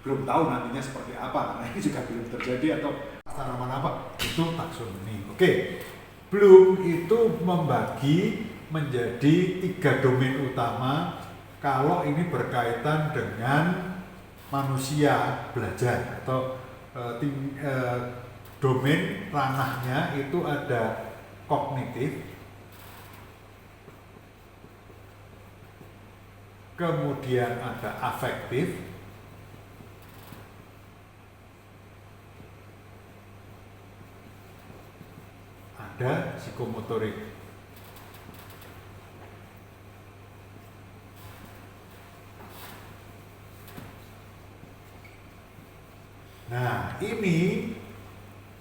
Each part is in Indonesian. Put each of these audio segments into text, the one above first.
belum tahu nantinya seperti apa, karena ini juga belum terjadi atau tanaman apa, itu taksonomi. Oke, Bloom itu membagi menjadi 3 domain utama kalau ini berkaitan dengan manusia belajar atau domain ranahnya itu ada kognitif, kemudian ada afektif, ada psikomotorik. Nah, ini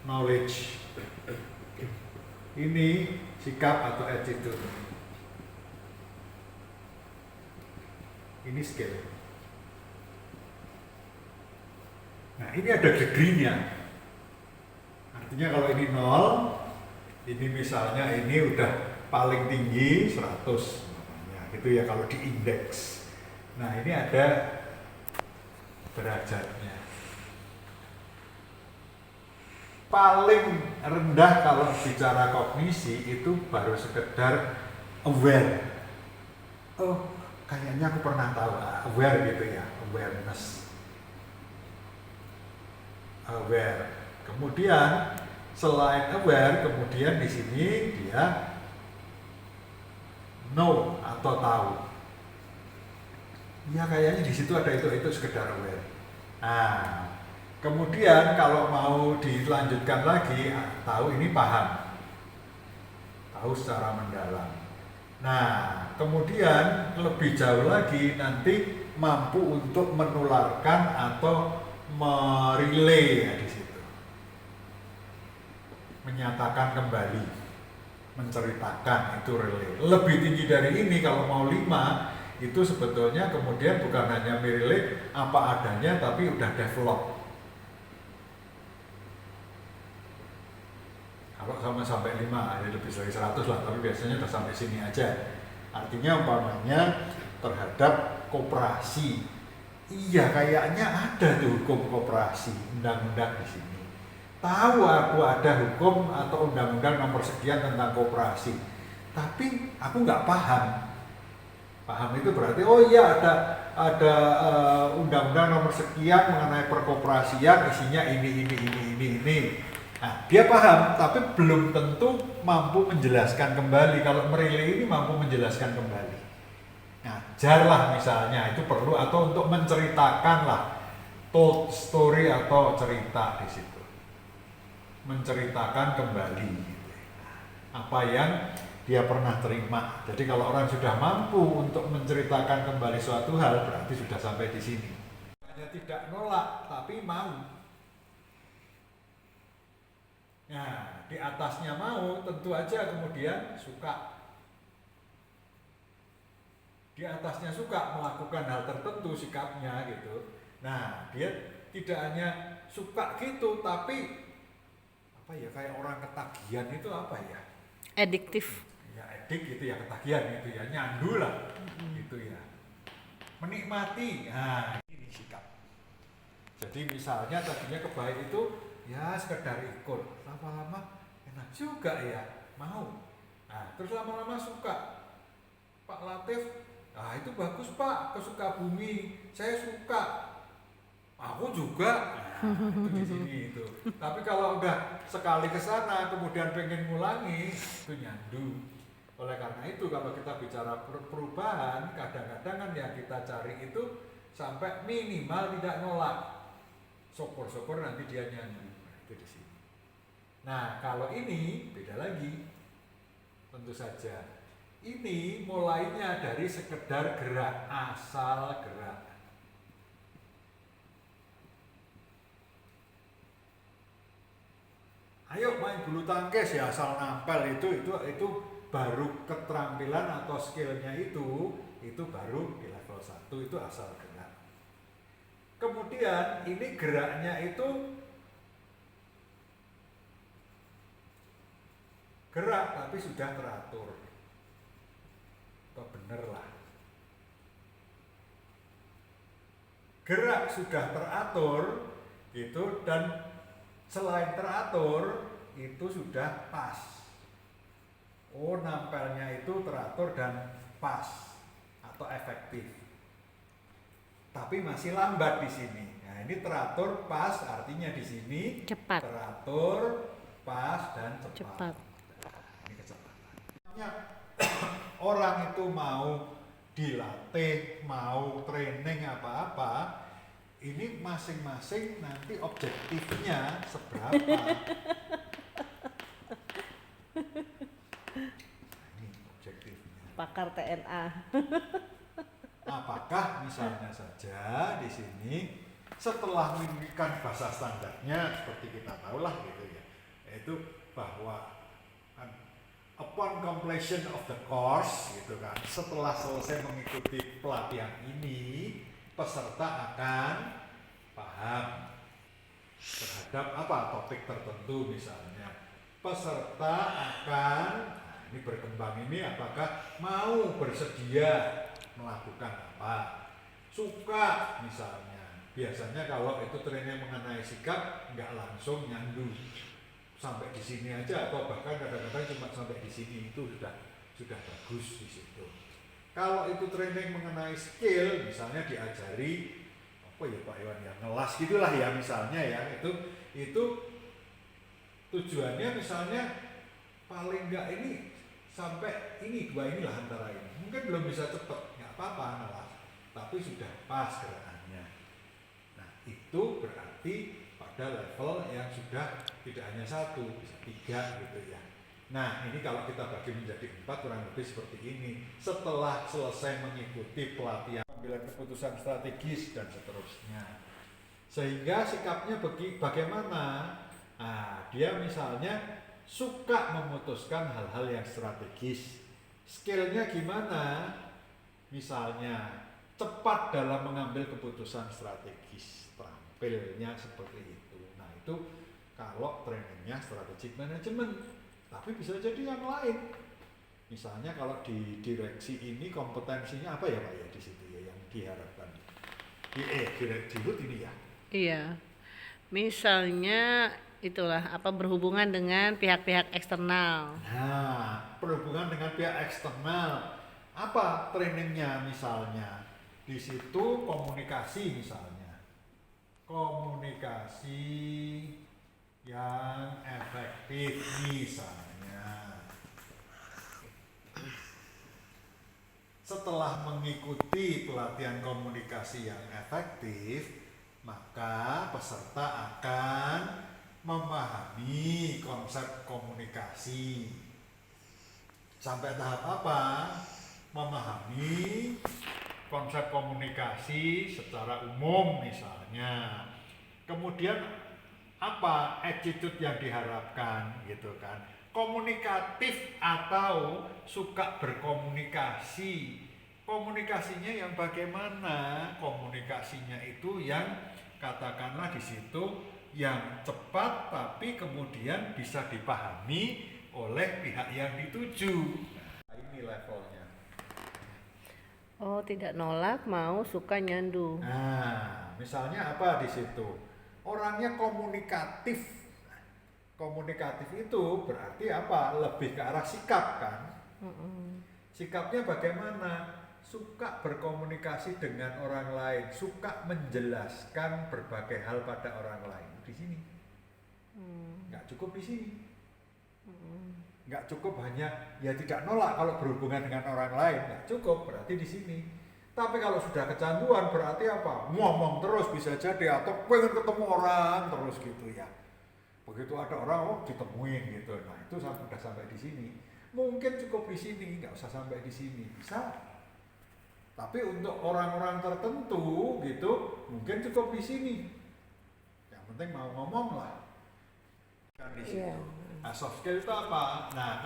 knowledge, ini sikap atau attitude, ini skill. Nah, ini ada degree-nya. Artinya kalau ini 0, ini misalnya ini udah paling tinggi 100 namanya, gitu ya kalau di indeks. Nah, ini ada derajatnya. Paling rendah kalau bicara kognisi itu baru sekedar aware. Oh, kayaknya aku pernah tahu, aware gitu ya, awareness. Aware. Kemudian selain aware, kemudian di sini dia know atau tahu. Ya kayaknya di situ ada itu sekedar aware. Nah, kemudian kalau mau dilanjutkan lagi, tahu ini paham, tahu secara mendalam. Nah, kemudian lebih jauh lagi nanti mampu untuk menularkan atau merelay ya di situ, menyatakan kembali, menceritakan, itu relay. Lebih tinggi dari ini kalau mau 5 itu sebetulnya kemudian bukan hanya merelay apa adanya tapi udah develop. Kalau sampai 5, ya lebih dari 100 lah, tapi biasanya udah sampai sini aja. Artinya umpamanya terhadap koperasi, iya kayaknya ada tuh hukum koperasi, undang-undang di sini. Tahu aku ada hukum atau undang-undang nomor sekian tentang koperasi, tapi aku nggak paham. Paham itu berarti oh iya ada undang-undang nomor sekian mengenai perkoperasian, isinya ini. Nah, dia paham, tapi belum tentu mampu menjelaskan kembali. Kalau merelay ini mampu menjelaskan kembali. Ngajarlah misalnya, itu perlu, atau untuk menceritakan lah, told story atau cerita di situ. Menceritakan kembali apa yang dia pernah terima. Jadi kalau orang sudah mampu untuk menceritakan kembali suatu hal, berarti sudah sampai di sini. Hanya tidak nolak, tapi mau. Nah, di atasnya mau, tentu aja kemudian suka. Di atasnya suka melakukan hal tertentu sikapnya gitu. Nah, dia tidak hanya suka gitu, tapi apa ya, kayak orang ketagihan itu apa ya? Adiktif. Ya edik gitu ya, ketagihan gitu ya, nyandu lah gitu ya. Menikmati, nah ini sikap. Jadi misalnya tadinya kebaik itu ya sekedar ikut, lama-lama enak juga ya, mau. Nah terus lama-lama suka. Pak Latif, nah itu bagus Pak, ke Sukabumi, saya suka. Aku juga. Nah, itu di sini itu. Tapi kalau udah sekali ke sana kemudian pengen ngulangi, itu nyandu. Oleh karena itu kalau kita bicara perubahan, kadang-kadang kan yang kita cari itu sampai minimal tidak nolak. Syukur-syukur nanti dia nyandu. Nah, itu di sini. Nah, kalau ini beda lagi. Tentu saja. Ini mulainya dari sekedar gerak, asal gerak. Ayo main bulu tangkis ya, asal nampel, itu baru keterampilan atau skillnya itu baru di level 1, itu asal gerak. Kemudian ini geraknya itu gerak tapi sudah teratur, atau bener lah. gerak sudah teratur gitu, dan selain teratur itu sudah pas. Oh, nampelnya itu teratur dan pas atau efektif. Tapi masih lambat di sini. Nah, ini teratur pas artinya di sini Cepat. teratur pas dan cepat. Nah, ini kecepatan. Orang itu mau dilatih, mau training apa-apa, ini masing-masing nanti objektifnya seberapa. Ini objektifnya. Pakar TNA. Apakah misalnya saja di sini setelah memberikan bahasa standarnya seperti kita tahu lah gitu ya, yaitu bahwa upon completion of the course gitu kan, setelah selesai mengikuti pelatihan ini, peserta akan paham terhadap apa topik tertentu misalnya. Peserta akan, nah ini berkembang ini apakah mau bersedia melakukan apa, suka misalnya. Biasanya kalau itu training mengenai sikap nggak langsung nyandu sampai di sini aja, atau bahkan kadang-kadang cuma sampai di sini, itu sudah bagus di situ. Kalau itu training mengenai skill, misalnya diajari apa ya Pak Iwan ya, ngelas gitulah ya misalnya ya, itu tujuannya misalnya paling enggak ini sampai ini dua inilah antara ini. Mungkin belum bisa cepat, nggak apa-apa ngelas, tapi sudah pas gerakannya. Nah itu berarti pada level yang sudah tidak hanya satu, bisa 3 gitu ya. Nah ini kalau kita bagi menjadi 4 kurang lebih seperti ini. Setelah selesai mengikuti pelatihan, pengambilan keputusan strategis dan seterusnya, sehingga sikapnya bagaimana? Nah, dia misalnya suka memutuskan hal-hal yang strategis. Skillnya gimana? Misalnya cepat dalam mengambil keputusan strategis, tampilnya seperti itu. Nah itu kalau trainingnya strategic management. Tapi bisa jadi yang lain. Misalnya kalau di direksi ini kompetensinya apa ya Pak ya di situ ya yang diharapkan? Di HUT ini ya. Iya. Misalnya itulah apa berhubungan dengan pihak-pihak eksternal. Nah, berhubungan dengan pihak eksternal. Apa trainingnya misalnya? Di situ komunikasi misalnya. Komunikasi yang efektif misalnya. Setelah mengikuti pelatihan komunikasi yang efektif, maka peserta akan memahami konsep komunikasi. Sampai tahap apa? Memahami konsep komunikasi secara umum misalnya. Kemudian apa attitude yang diharapkan gitu kan? Komunikatif atau suka berkomunikasi. Komunikasinya yang bagaimana? Komunikasinya itu yang katakanlah di situ yang cepat tapi kemudian bisa dipahami oleh pihak yang dituju. Nah, ini levelnya. Oh, tidak nolak, mau, suka, nyandu. Nah, misalnya apa di situ? Orangnya komunikatif. Komunikatif itu berarti apa? Lebih ke arah sikap kan? Sikapnya bagaimana? Suka berkomunikasi dengan orang lain, suka menjelaskan berbagai hal pada orang lain. Di sini nggak cukup di sini, nggak cukup hanya ya tidak nolak kalau berhubungan dengan orang lain, nggak cukup berarti di sini. Tapi kalau sudah kecanduan berarti apa? Ngomong terus bisa jadi, atau pengen ketemu orang terus gitu ya. Begitu ada orang oh ditemuin gitu, nah itu sudah sampai di sini. Mungkin cukup di sini, nggak usah sampai di sini, bisa. Tapi untuk orang-orang tertentu gitu, mungkin cukup di sini. Yang penting mau ngomong lah. Kan di situ. Nah, soft skill itu apa? Nah,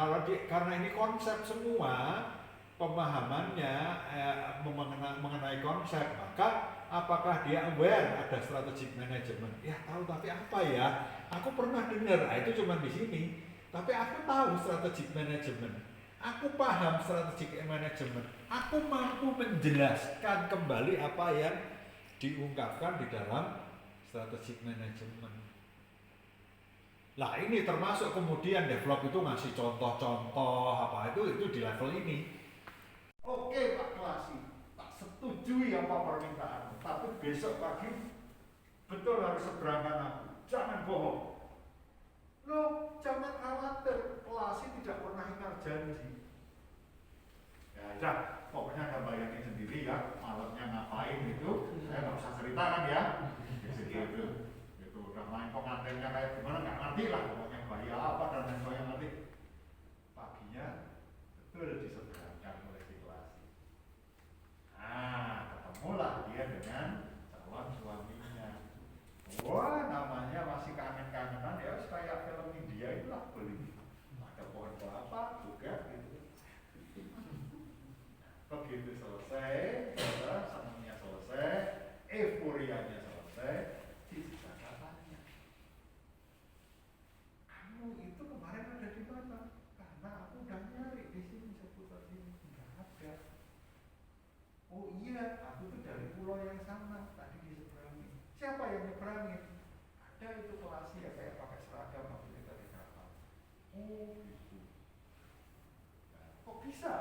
karena ini konsep semua, pemahamannya mengenai konsep, maka apakah dia aware ada strategic management? Ya tahu, tapi apa ya? Aku pernah dengar, itu cuma di sini. Tapi aku tahu strategic management. Aku paham strategic management. Aku mampu menjelaskan kembali apa yang diungkapkan di dalam strategic management. Lah ini termasuk kemudian develop itu ngasih contoh-contoh apa itu di level ini. Oke Pak Klasi, tak setujui apa permintaan, tapi besok pagi betul harus seberangkan aku, jangan bohong. Loh, jangan khawatir, Klasi tidak pernah ingkar janji. Ya, pokoknya Anda bayangin sendiri ya, malamnya ngapain itu, saya nggak usah cerita kan ya, gitu. Itu udah main pengantinnya kayak gimana nggak ngerti lah, pokoknya bayi apa dan lain sebagainya nanti. Paginya betul diseberangkan oleh si Klasi. Nah, ketemulah dia dengan calon suaminya. Wah, namanya masih kangen-kangenan ya, kayak film India itulah, beli ada pohon kelapa juga gitu. Begitu selesai, senangnya selesai, euforianya selesai, katanya, kamu itu kemarin ada di mana? Karena aku udah nyari di sini seputar sini, nggak ada. Oh iya, aku tuh dari pulau yang sama, tadi diseberangin. Siapa yang nyeberangin? Ada itu Klasi ya, kayak pakai seragam waktu kita di kapal. Oh gitu. Nah, kok bisa?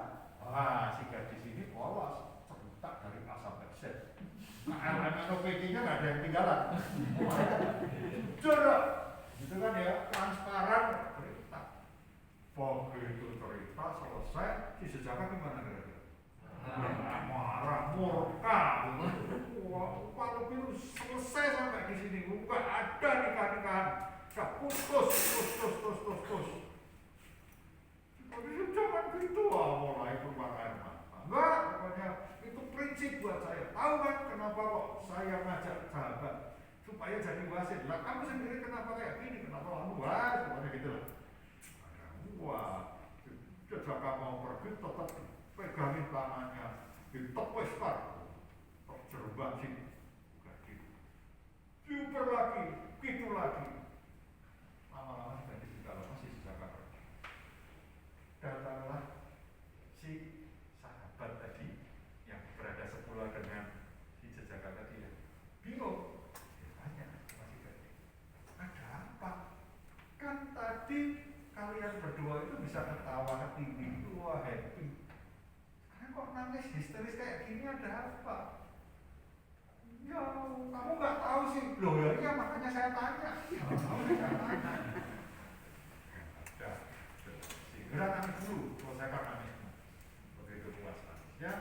Wah, si gadis ini polos, terletak dari A sampai Z. Nah, elemen OPG-nya nggak ada yang tinggalan. Jorok, gitu kan ya, transparan, cerita. Begitu cerita selesai, si Sejaka gimana kira-kira? Marah, murka. Wah, kalau itu selesai sampai di sini, bukan ada nikah-nikahan, gak putus. Tapi jangan gitu, mulai keluar air mata. Enggak, pokoknya itu prinsip buat saya. Tahu kan kenapa kok saya ngajak sahabat supaya jadi wasit? Lah kamu sendiri kenapa kayak gini? Kenapa kamu was? Pokoknya gitu lah. Wah, Sejaka mau pergi tetap pegangin tangannya, ditepes kan, terjerubah sih, super lagi, gitu lagi. Lama-lama sudah dibuka masih Sejaka pergi. Datanglah si sahabat tadi yang berada sepulau dengan si Sejaka tadi ya, bingung. Dia tanya masih tadi, ada apa? Kan tadi kalian berdua itu bisa ketawa ketiwi, wah happy. Sekarang kok nangis histeris kayak gini, ada apa? Ya, kamu nggak tahu sih. Loh ya iya, makanya saya tanya. Segera nangis dulu, selesaikan nangismu. Begitu puas nangisnya,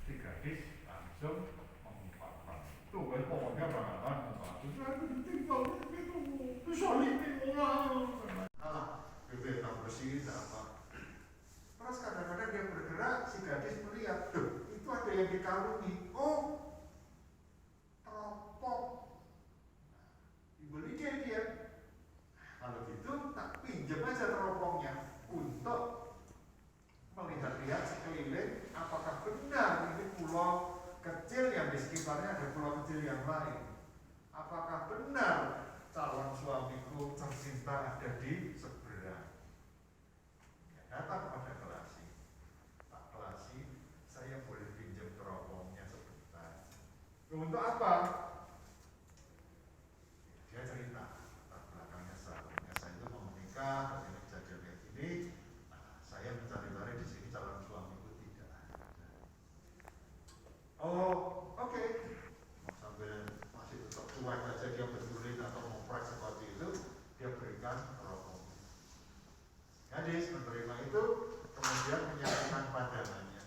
si gadis langsung mengungkapkan. Tuh, pokoknya bakalan membantu. Saya ditinggal begitu, bisa living orang. Gitu ya, tak bersih, tak apa. Terus kadang-kadang dia bergerak, si gadis melihat, tuh, itu ada yang dikalungi. Oh, teropong. Dibeli dia. Kalau gitu, tak pinjam aja teropongnya untuk melihat-lihat sekeliling, apakah benar ini pulau kecil yang di sekitarnya ada pulau kecil yang lain. Apakah benar calon suamiku tercinta ada di seberang? Ya, datang kepada Klasi. Pak Klasi, saya boleh pinjam teropongnya sebentar. Untuk apa? Dia cerita latar belakangnya saya itu mau menikah, ini kejadian kayak gini. Nah, saya mencari-cari di sini calon suamiku tidak ada. Oh, oke. Sambil masih tetap cuek aja dia betulin atau ngoprek seperti itu, dia berikan teropong. Gadis menerima itu, kemudian menyatakan pandangannya.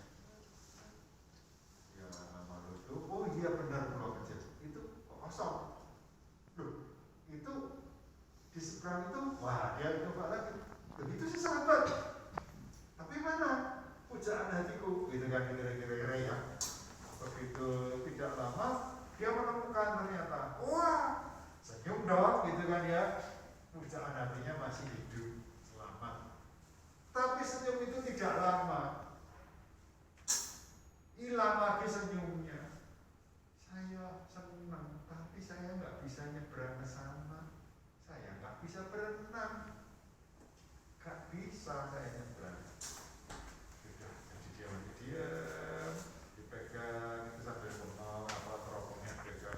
Ya, malu itu, oh iya benar pulau kecil itu kosong. Loh, itu di seberang itu, wah dia coba lagi. Begitu sih sahabat. Tapi mana pujaan hatiku, gitu kan kira-kira ya. Begitu tidak lama dia menemukan ternyata, wah senyum dong, gitu kan ya. Pujaan hatinya masih hidup selamat. Tapi senyum itu tidak lama, hilang lagi senyumnya. Saya senang, tapi saya nggak bisa nyebrang ke sana. Saya nggak bisa berenang, nggak bisa saya nyebrang. Sudah, jadi dia masih diam, dipegang itu sambil bengong, apa teropongnya dipegang.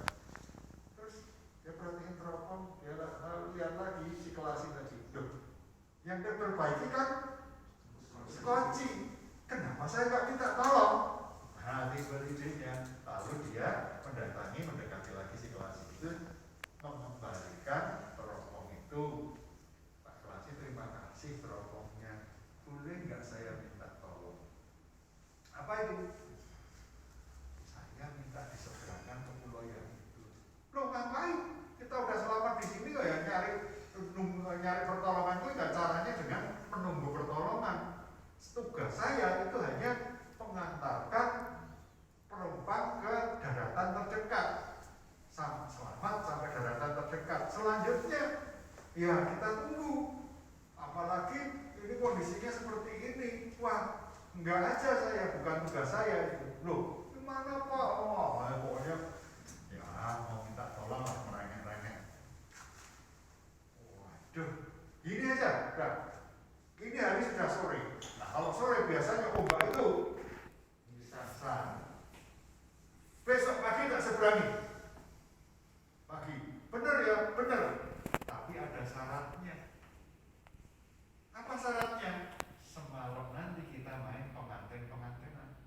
ya kita tunggu. Apalagi ini kondisinya seperti ini. Wah, enggak aja saya, bukan tugas saya itu. Loh, gimana Pak? Oh, pokoknya ya mau minta tolong lah, merengek-rengek. Waduh, ini aja, udah. Ini hari sudah sore. Nah, kalau sore biasanya ombak itu besar. Besok pagi tak seberani. Pagi, bener ya, bener. Tapi ada syaratnya. Apa syaratnya? Semalam nanti kita main pengantin-pengantinan.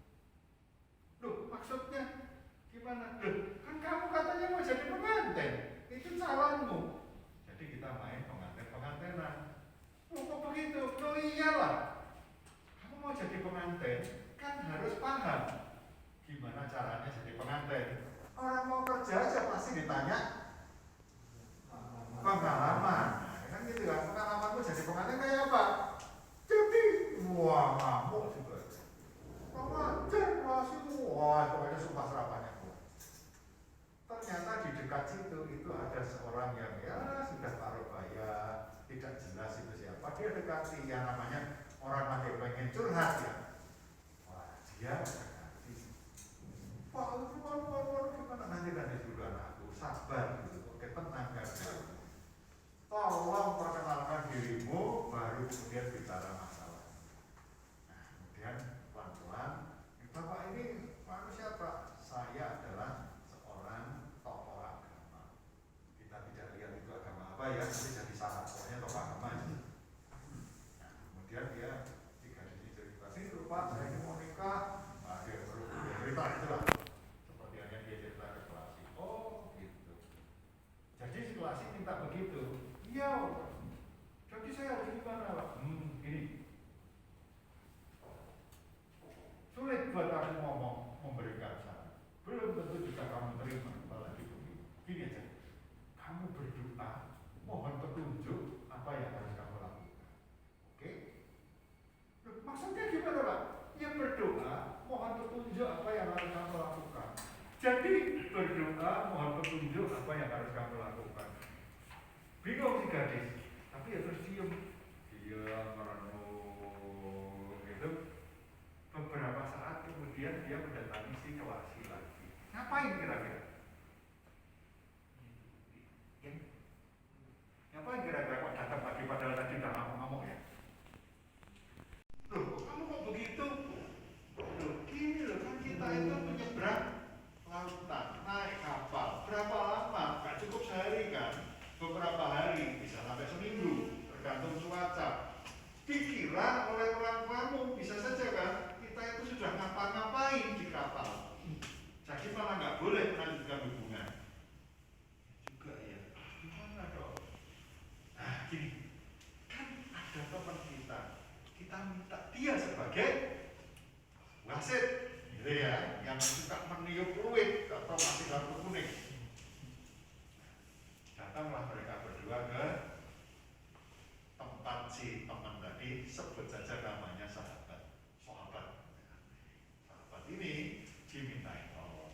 Loh, maksudnya gimana? Loh, kan kamu katanya mau jadi pengantin. Itu calonmu. Jadi kita main pengantin-pengantinan. Oh, kok begitu? Loh iyalah. Kamu mau jadi pengantin, kan harus paham gimana caranya jadi pengantin. Orang mau kerja aja pasti ditanya pengalaman. Nah, kan gitu kan, pengalamanmu jadi pengantin kayak apa? Jadi, wah ngamuk juga. Pengantin masih, wah pokoknya sumpah serapannya. Ternyata di dekat situ itu ada seorang yang ya sudah taruh bayar, tidak jelas itu siapa. Dia dekati yang namanya orang lagi pengen curhat ya. Wah dia dekati. Pak, gimana nanti dulu anakku, sabar gitu. Oke, tenang kan. Tolong perkenalkan dirimu, baru kemudian bicara masalah. Nah, kemudian pelan-pelan, Bapak ini manusia Pak, saya adalah seorang tokoh agama. Kita tidak lihat itu agama apa ya, nanti jadi salah, pokoknya tokoh agama aja. Nah, kemudian dia tiga di sini cerita, sini dulu Pak, saya ini mau nikah. Nah, dia baru cerita itulah, seperti yang dia cerita ke Kelasi. Oh, gitu. Jadi si Kelasi minta begitu. Iya, jadi saya harus gimana Pak? Gini. Sulit buat aku ngomong, memberikan saran. Belum tentu juga kamu terima, apalagi begini. Gini aja, kamu berdoa, mohon petunjuk apa yang harus kamu lakukan. Oke? Maksudnya gimana Pak? Ya berdoa, mohon petunjuk apa yang harus kamu lakukan. Jadi berdoa, mohon petunjuk apa yang harus kamu lakukan. Bingung si gadis, tapi ya terus diem. Dia merenung gitu. Beberapa saat kemudian dia mendatangi si Kelasi lagi. Ngapain kira-kira? Ngapain kira-kira kok datang pagi padahal tadi udah ngamuk-ngamuk ya? Loh, kamu kok begitu? Loh, gini loh, kan kita itu menyeberang lautan, naik kapal. Berapa lama? Gak cukup sehari kan? Beberapa hari, bisa sampai seminggu, tergantung cuaca. Dikira oleh orang tuamu, bisa saja kan? Kita itu sudah ngapa-ngapain di kapal. Jadi malah nggak boleh melanjutkan hubungan. Juga ya, gimana dong? Nah gini, kan ada teman kita minta dia sebagai wasit, gitu ya, yang suka meniup fluid atau masih kartu kuning. Datanglah mereka berdua ke tempat si teman tadi, sebut saja namanya sahabat. Sahabat ini dimintain tolong.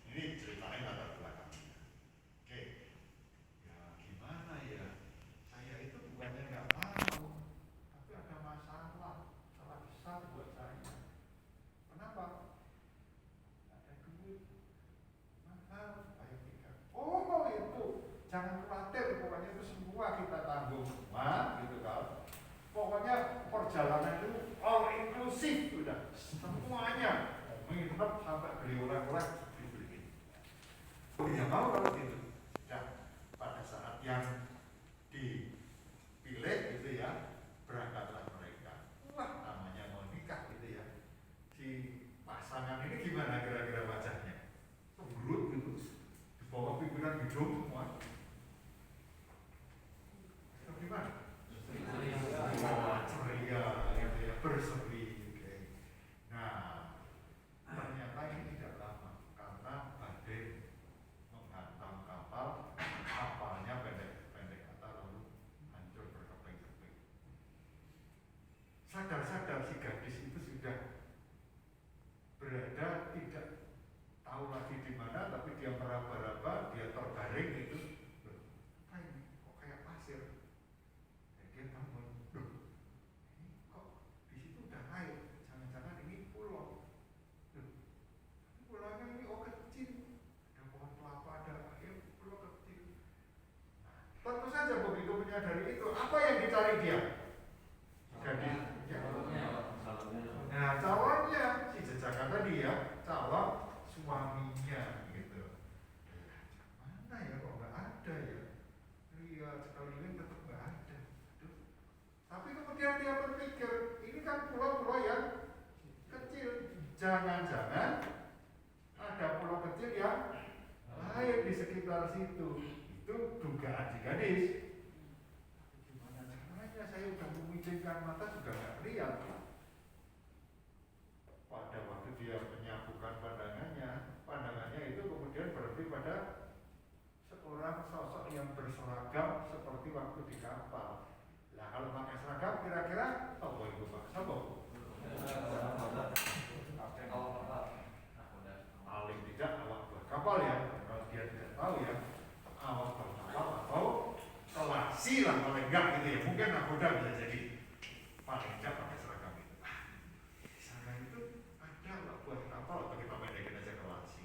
Ini ceritain latar belakangnya. Oke, ya gimana ya? Saya itu bukannya nggak mau, tapi ada masalah besar buat saya. Kenapa? Ada duit mahal, ayo tiga. Oh itu, jangan khawatir, pokoknya itu semua kita tanggung semua, gitu kan. Pokoknya perjalanan itu all inclusive, udah semuanya. Menginap sampai beli oleh-oleh dibeliin. Oh iya mau kalau gitu. Ya, pada saat yang dipilih gitu ya, berangkatlah mereka. Wah, namanya mau nikah gitu ya. Si pasangan ini gimana kira-kira wajahnya? Cemberut gitu, di bawah pikiran hidup semua. Itu gimana? Ceria, gitu ya, berseri. Okay. Nah, ternyata ini tidak lama karena badai menghantam kapal, kapalnya pendek kata lalu hancur berkeping-keping. Sadar-sadar si gadis itu sudah berada tidak tahu lagi di mana, tapi dia meraba-raba, dia terbaring di maka dari itu apa yang dicari dia? Gadis. Nah, calonnya si jejaka tadi ya, calon suaminya gitu. Mana ya kok nggak ada ya? Lihat sekeliling tetap nggak ada. Aduh. Tapi kemudian dia berpikir, ini kan pulau-pulau yang kecil. Jangan-jangan ada pulau kecil yang lain di sekitar situ. Itu dugaan si gadis. Gimana caranya saya udah memijinkan mata juga nggak lihat. Pada waktu dia menyambungkan pandangannya itu kemudian berhenti pada seorang sosok yang berseragam seperti waktu di kapal. Nah kalau pakai seragam kira-kira apa itu Pak? Apa? Paling tidak awak buah kapal ya. Kalau dia tidak tahu ya awak buah kapal atau kelasi lah paling enggak gitu ya. Mungkin nakoda bisa jadi paling tidak pakai seragam itu. Di sana itu ada awak buah kapal atau kita pendekin aja kelasi.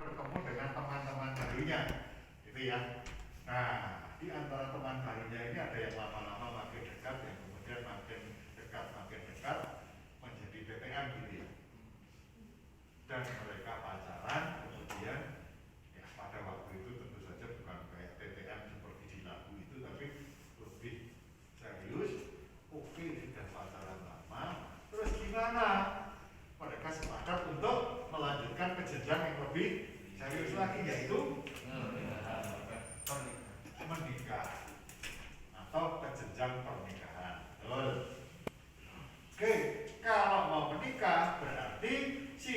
Bertemu dengan teman-teman barunya, gitu ya. Nah, di antara teman barunya ini ada yang lama-lama makin dekat, yang kemudian makin dekat menjadi BTM gitu ya. Dan mereka pacaran, kemudian ya pada waktu itu tentu saja bukan kayak TTM seperti di lagu itu, tapi lebih serius. Oke, sudah pacaran lama, terus gimana? Mereka sepakat untuk melanjutkan ke jenjang yang lebih serius lagi, yaitu menikah atau ke jenjang pernikahan. Betul. Oke, kalau mau menikah berarti si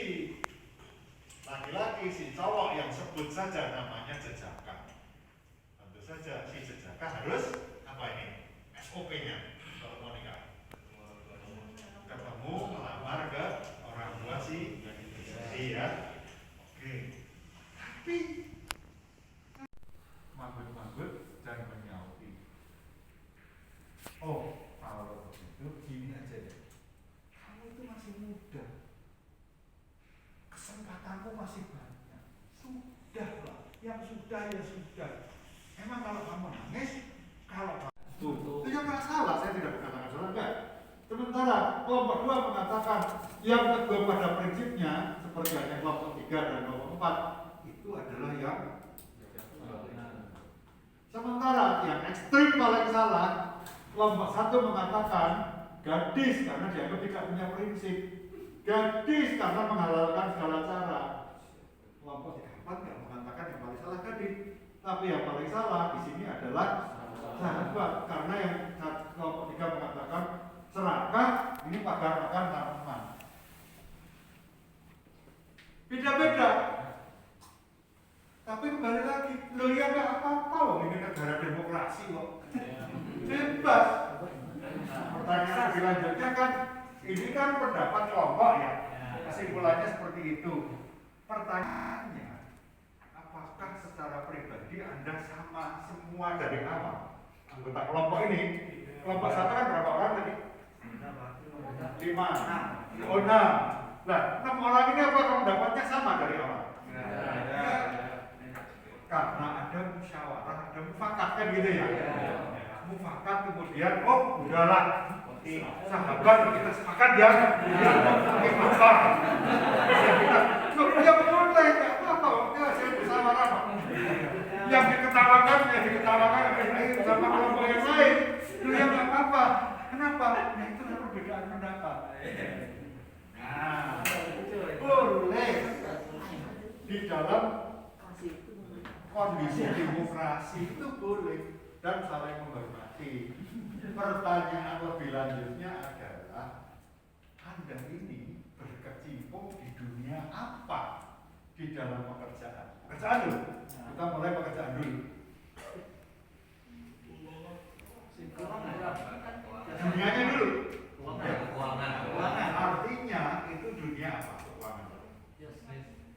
laki-laki, si cowok yang sebut saja namanya jejaka. Tentu saja si jejaka harus apa ini? SOP-nya kalau mau nikah. Ketemu, melamar ke orang tua si ya. Oke. Tapi manggut-manggut dan menyauti. Oh, kalau begitu gini aja ya. Kamu itu masih muda. Kesempatanmu masih banyak. Sudahlah, yang sudah ya sudah. Emang kalau kamu nangis, kalau itu yang nggak salah, saya tidak mengatakan salah enggak. Sementara kelompok 2 mengatakan yang teguh pada prinsipnya seperti hanya kelompok 3 dan kelompok 4 itu adalah yang sementara yang ekstrim paling salah, kelompok 1 mengatakan gadis karena dianggap tidak punya prinsip, gadis karena menghalalkan segala cara. Kelompok 3 4 tidak mengatakan yang paling salah gadis, tapi yang paling salah di sini adalah sahabat karena yang kelompok 3 mengatakan serakah ini pagar-pagar tanaman. Beda-beda. Tapi kembali lagi, lo ya nggak apa-apa loh, ini negara demokrasi kok. Bebas. Pertanyaan selanjutnya kan, ini kan pendapat kelompok ya. Kesimpulannya seperti itu. Pertanyaannya, apakah secara pribadi Anda sama semua dari awal? Anggota kelompok ini, kelompok 1 kan berapa orang tadi? 5. Oh 6. Nah, 6 orang ini apakah pendapatnya sama dari awal? Karena ada musyawarah, ada mufakat kan gitu ya. Mufakat kemudian, oh udahlah, sahabat kita sepakat ya. Oke, maaf. Ya boleh, nggak apa-apa. Ya saya musyawarah. Yang diketawakan sama kelompok yang lain. Itu yang nggak apa-apa. Kenapa? Ya itu adalah perbedaan pendapat. Nah, boleh di dalam kondisi demokrasi itu boleh dan saling menghormati. Pertanyaan lebih lanjutnya adalah Anda ini berkecimpung di dunia apa di dalam pekerjaan? Pekerjaan dulu. Kita mulai pekerjaan dulu. Dunianya dulu. Keuangan. Artinya itu dunia apa? Keuangan.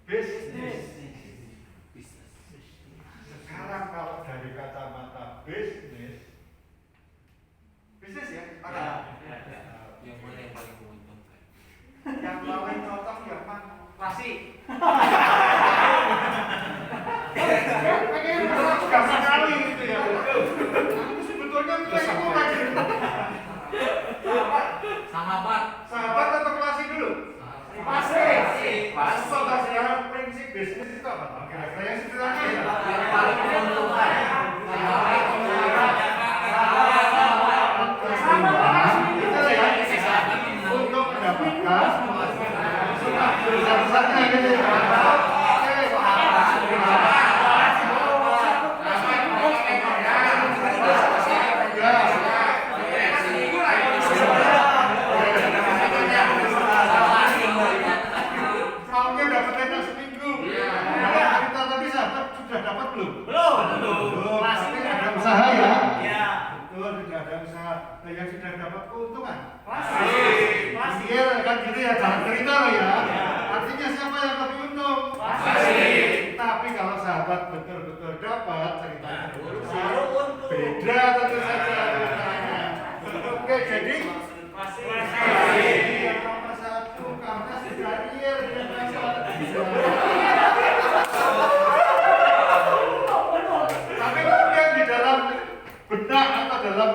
Bisnis. Sekarang kalau dari kacamata bisnis ya, ada yang mana yang paling menguntungkan? yang paling cocok yang mana? Pasti. Pengen Sama Pak. Sahabat atau klasi dulu? Masih. Masuk sekarang prinsip bisnis itu apa? Kira-kira yang sederhana ya. Yang paling menguntungkan. Untuk mendapatkan besar-besarnya gitu ya. Maunya dapatnya seminggu. Kita tadi sahabat sudah dapat belum? Belum. Pasti ada usaha ya. Betul, tidak ada usaha. Yang sudah dapat keuntungan. Iya kan gitu ya, jangan cerita loh ya. Artinya siapa yang lebih untung? Tapi kalau sahabat betul-betul dapat ceritanya beda tentu saja ceritanya. Oke, jadi yang nomor satu karena sudah real dia dapat. Tapi kemudian di dalam benak atau dalam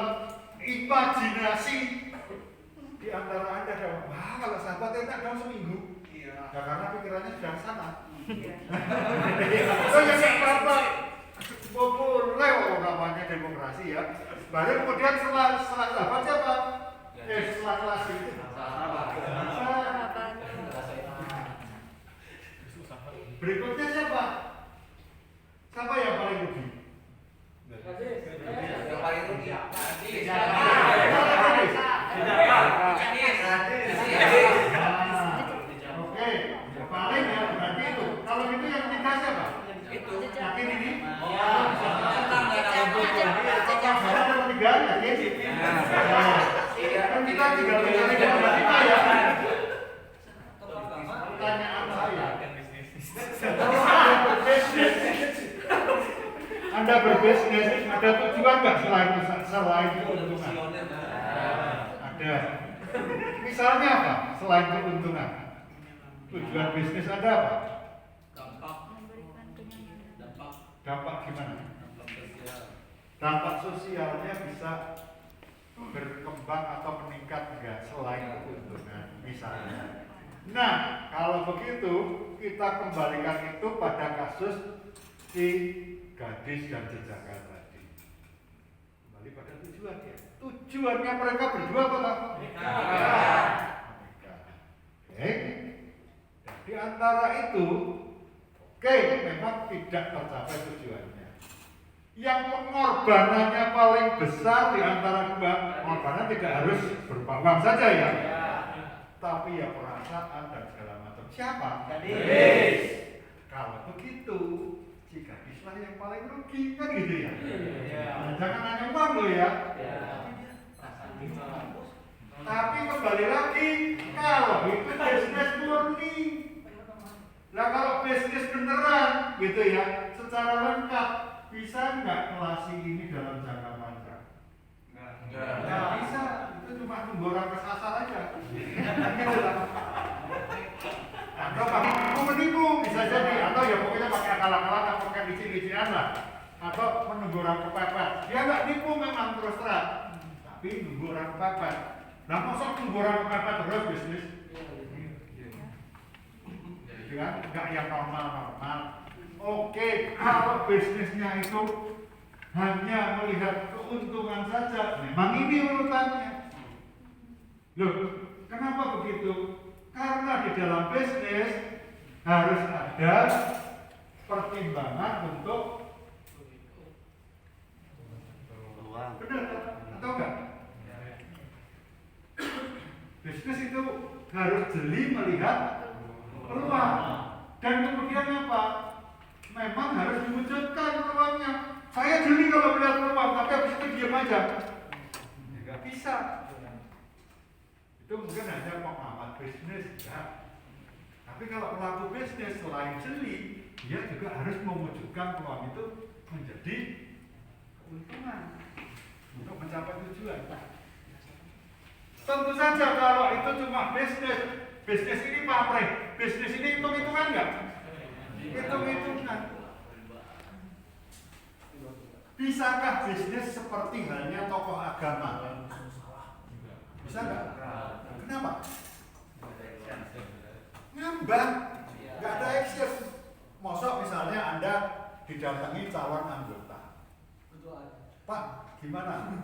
imajinasi di antara Anda ada, wah kalau sahabat enak dong seminggu. Ya karena pikirannya sudah sana. Oh ya apa? Boleh namanya demokrasi ya. Baru kemudian setelah sahabat siapa? Setelah kelas itu. Berikutnya siapa? Siapa yang paling rugi? Yang paling rugi. Oke, paling ya berarti itu. Kalau itu yang ketiga siapa? Itu. Yakin ini? Jajak. Yang ketiga yakin? Kan kita tinggal mencari yang ketiga ya. Pertanyaan saya. Anda berbisnis, ada tujuan nggak selain keuntungan? Ada. Misalnya apa? Selain keuntungan, tujuan bisnis Anda apa? Dampak gimana? Dampak sosialnya bisa berkembang atau meningkat enggak selain keuntungan misalnya. Nah, kalau begitu kita kembalikan itu pada kasus si gadis dan jejaka tadi. Kembali pada tujuan ya. Tujuannya mereka berdua apa? Menikah. Oke. Dan di antara itu, oke, memang tidak tercapai tujuannya. Yang pengorbanannya paling besar di antara dua, pengorbanan tidak harus berupa uang saja ya. Tapi ya perasaan dan segala macam. Siapa? Gadis. Kalau begitu, si gadislah yang paling rugi kan gitu ya. Nah, jangan hanya uang loh ya. Tapi kembali lagi, kalau itu bisnis murni. Nah kalau bisnis beneran gitu ya, secara lengkap bisa nggak kelasi ini dalam jangka panjang? Nggak bisa, itu cuma tunggu orang kesasar aja. Gitu lah. Atau kamu menipu bisa jadi, atau ya pokoknya pakai akal-akalan atau pakai licin-licinan lah, atau menunggu orang kepepet. Dia nggak nipu memang terus terang, tapi nunggu orang kepepet. Nah masa nunggu orang kepepet terus bisnis? Kan nggak yang normal. Oke, kalau bisnisnya itu hanya melihat keuntungan saja, memang ini urutannya. Loh, kenapa begitu? Karena di dalam bisnis harus ada pertimbangan untuk benar atau enggak? Bisnis itu harus jeli melihat peluang, dan kemudian apa? Memang harus diwujudkan peluangnya. Saya jeli kalau melihat peluang, tapi habis itu diam aja. Nggak bisa. Itu mungkin hanya pengamat bisnis ya. Tapi kalau pelaku bisnis selain jeli, dia juga harus mewujudkan peluang itu menjadi keuntungan untuk mencapai tujuan. Tentu saja kalau itu cuma bisnis ini pamrih, bisnis ini hitung-hitungan nggak? Hitung-hitungan. Bisakah bisnis seperti halnya tokoh agama? Bisa nggak? Kenapa? Ngambang, nggak ada action. Mosok misalnya Anda didatangi calon anggota, Pak, gimana?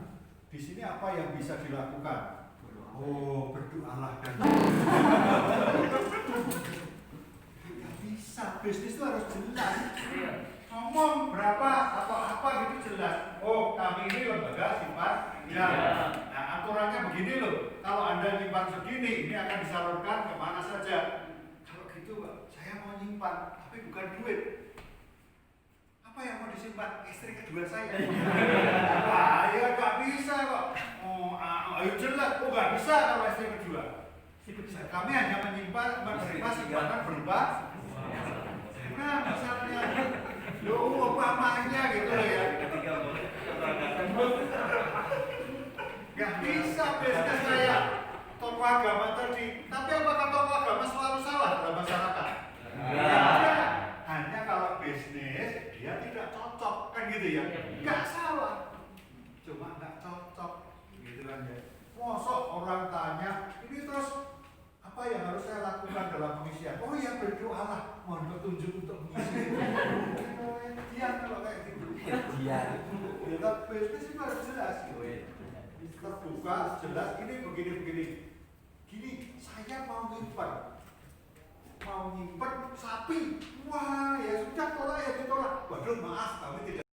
Di sini apa yang bisa dilakukan? Oh, berdoalah dan nggak bisa. Bisnis itu harus jelas. Ngomong berapa atau apa gitu jelas. Oh, kami ini lembaga simpan pinjam. Nah, aturannya begini loh. Kalau Anda nyimpan segini, ini akan disalurkan kemana saja. Kalau gitu, Pak, saya mau nyimpan, tapi bukan duit. Apa yang mau disimpan? Istri kedua saya. Wah, ya nggak bisa kok. Oh, ayo jelas. Oh, nggak bisa kalau istri kedua. Kami hanya menerima simpanan berupa. Nah, misalnya, loh, mamanya gitu loh ya. Nggak bisa bisnis saya tokoh agama tadi. Tapi apakah tokoh agama selalu salah dalam masyarakat? Tidak. Hanya kalau bisnis dia tidak cocok kan gitu ya. Nggak salah. Cuma nggak cocok gitu kan ya. Mosok orang tanya ini terus apa yang harus saya lakukan dalam pengisian? Oh ya berdoalah, mohon petunjuk untuk mengisi. Dia kalau kayak gitu. Ya, bisnis itu harus jelas. Terbuka, jelas. Ini begini. Gini, saya mau nyimpen sapi. Wah, ya sudah tolak ya ditolak. Waduh, maaf, kami tidak.